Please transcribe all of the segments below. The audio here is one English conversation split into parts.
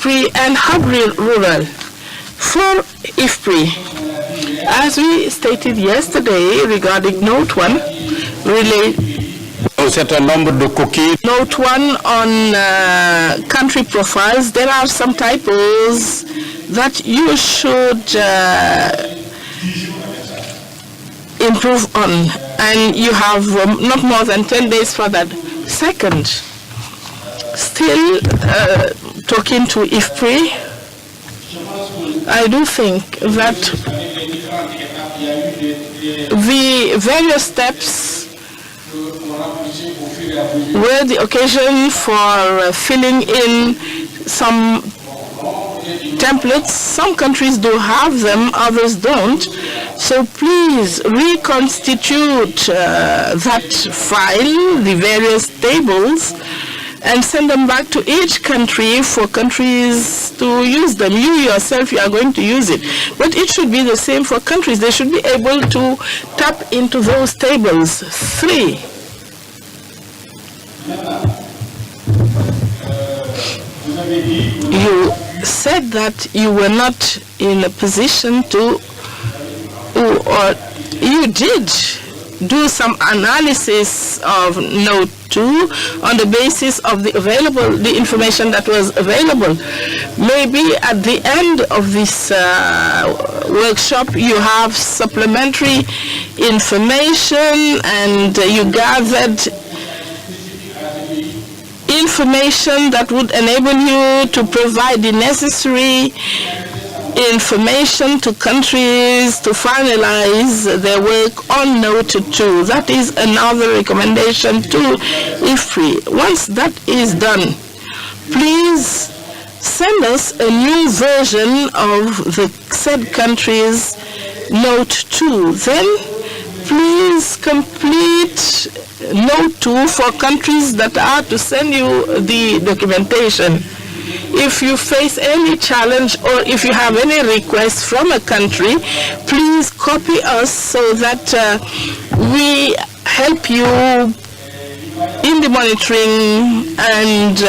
IFPRI and Hub Rural. For IFPRI, as we stated yesterday regarding Note 1, Note 1 on country profiles, there are some typos that you should improve on, and you have not more than 10 days for that. Second, still talking to IFPRI, I do think that the various steps were the occasion for filling in some templates. Some countries do have them, others don't. So please reconstitute that file, the various tables, and send them back to each country for countries to use them. You yourself, you are going to use it. But it should be the same for countries. They should be able to tap into those tables. 3. You said that you were not in a position to, or you did do some analysis of Note 2 on the basis of the information that was available. Maybe at the end of this workshop you have supplementary information and you gathered information that would enable you to provide the necessary information to countries to finalize their work on Note 2. That is another recommendation to IFPRI. Once that is done, please send us a new version of the said country's Note 2. Then please complete Note 2 for countries that are to send you the documentation. If you face any challenge or if you have any requests from a country, please copy us so that we help you in the monitoring and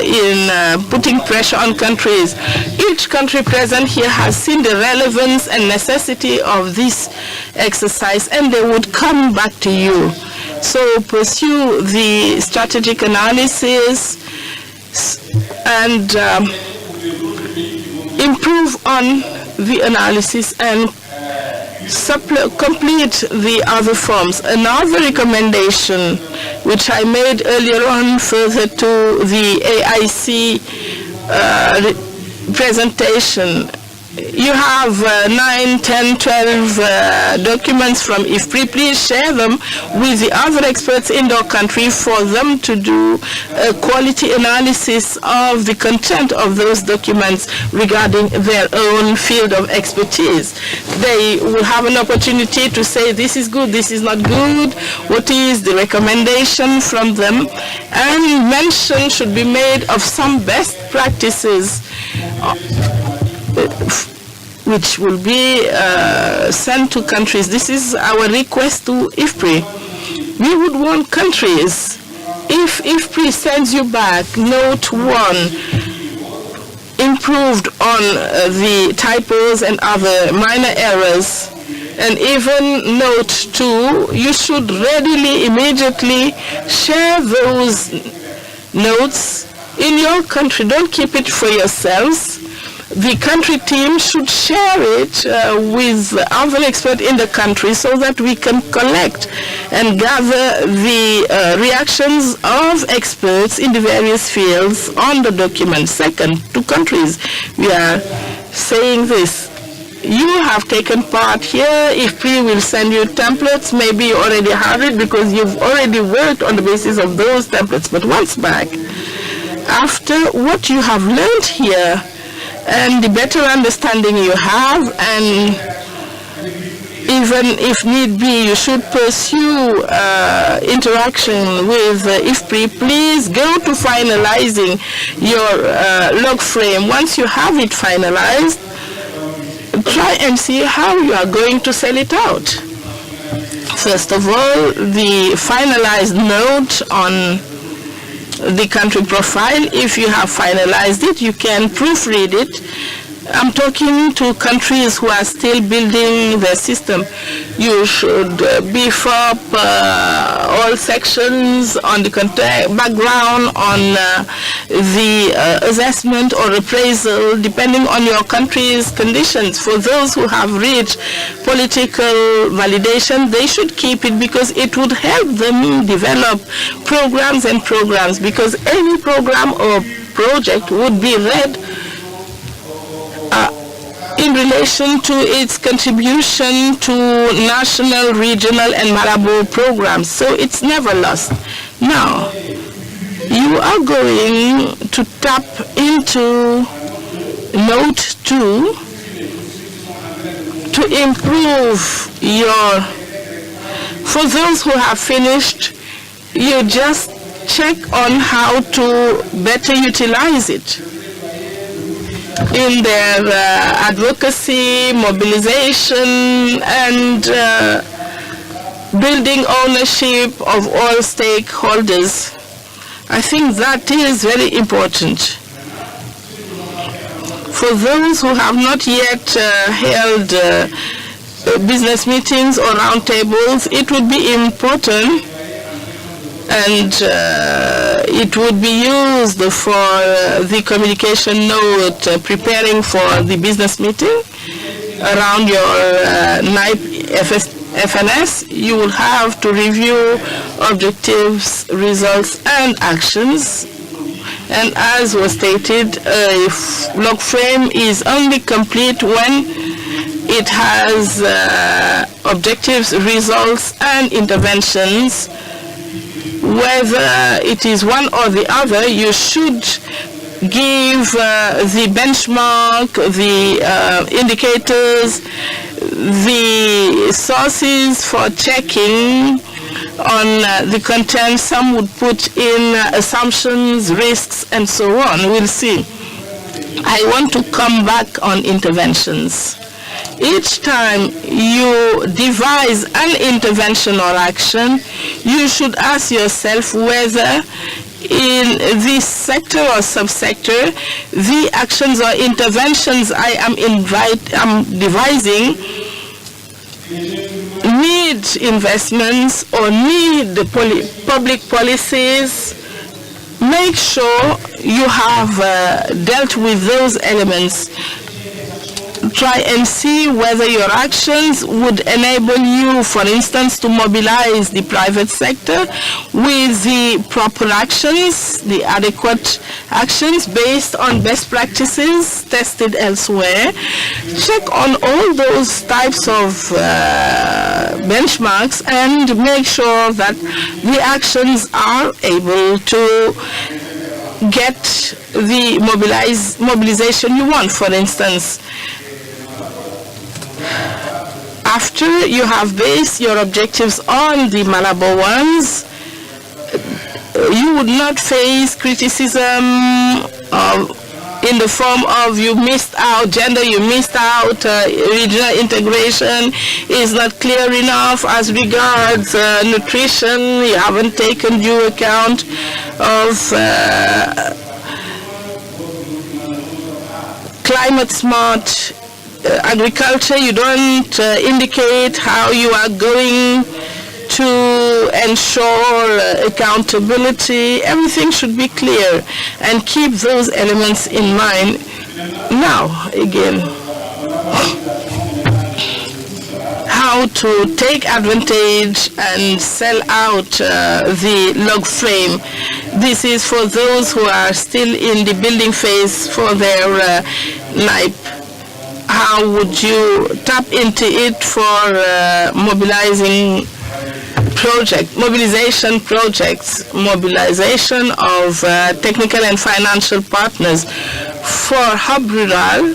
in putting pressure on countries. Each country present here has seen the relevance and necessity of this exercise, and they would come back to you. So pursue the strategic analysis and improve on the analysis and complete the other forms. Another recommendation which I made earlier on further to the AIC presentation. You have 9, 10, 12 documents from IFPRI. Please share them with the other experts in your country for them to do a quality analysis of the content of those documents regarding their own field of expertise. They will have an opportunity to say this is good, this is not good, what is the recommendation from them, and mention should be made of some best practices which will be sent to countries. This is our request to IFPRI. We would want countries, if IFPRI sends you back Note 1, improved on the typos and other minor errors, and even Note 2, you should readily, immediately share those notes in your country. Don't keep it for yourselves. The country team should share it with other experts in the country so that we can collect and gather the reactions of experts in the various fields on the document. Second, to countries, we are saying this. You have taken part here. IFPRI will send you templates. Maybe you already have it because you've already worked on the basis of those templates. But once back, after what you have learned here, and the better understanding you have, and even if need be, you should pursue interaction with IFPRI. Please go to finalizing your log frame. Once you have it finalized, try and see how you are going to sell it out. First of all, the finalized note on the country profile. If you have finalized it, you can proofread it. I'm talking to countries who are still building their system. You should beef up all sections on the background, on the assessment or appraisal, depending on your country's conditions. For those who have reached political validation, they should keep it because it would help them develop programs and programs, because any program or project would be read in relation to its contribution to national, regional, and Malabo programs. So it's never lost. Now, you are going to tap into Note 2 to improve your... For those who have finished, you just check on how to better utilize it in their advocacy, mobilization, and building ownership of all stakeholders. I think that is very important. For those who have not yet held business meetings or roundtables, it would be important, and it would be used for the communication note preparing for the business meeting around your NIPE FNS. You will have to review objectives, results, and actions. And as was stated, a log frame is only complete when it has objectives, results, and interventions. Whether it is one or the other, you should give the benchmark, the indicators, the sources for checking on the content. Some would put in assumptions, risks, and so on. We'll see. I want to come back on interventions. Each time you devise an intervention or action, you should ask yourself whether in this sector or subsector, the actions or interventions I am devising need investments or need public policies. Make sure you have dealt with those elements. Try and see whether your actions would enable you, for instance, to mobilize the private sector with the proper actions, the adequate actions based on best practices tested elsewhere. Check on all those types of benchmarks and make sure that the actions are able to get the mobilization you want, for instance. After you have based your objectives on the Malabo ones, you would not face criticism in the form of you missed out gender, you missed out regional integration is not clear enough as regards nutrition, you haven't taken due account of climate smart agriculture, you don't indicate how you are going to ensure accountability. Everything should be clear and keep those elements in mind. Now, again, how to take advantage and sell out the log frame. This is for those who are still in the building phase for their NIPE. How would you tap into it for mobilization projects, mobilization of technical and financial partners? For Hub Rural,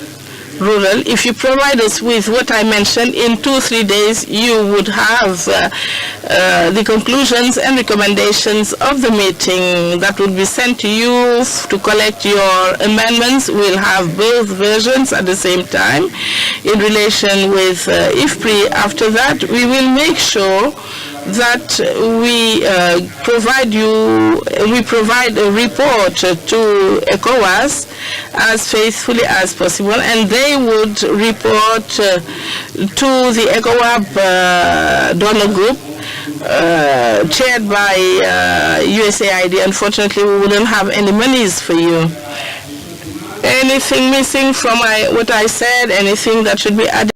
rural. If you provide us with what I mentioned, in 2-3 days you would have the conclusions and recommendations of the meeting that would be sent to you to collect your amendments. We'll have both versions at the same time. In relation with IFPRI, after that, we will make sure that we provide a report to ECOWAS as faithfully as possible, and they would report to the ECOWAS donor group chaired by USAID. Unfortunately, we wouldn't have any monies for you. Anything missing from what I said? Anything that should be added?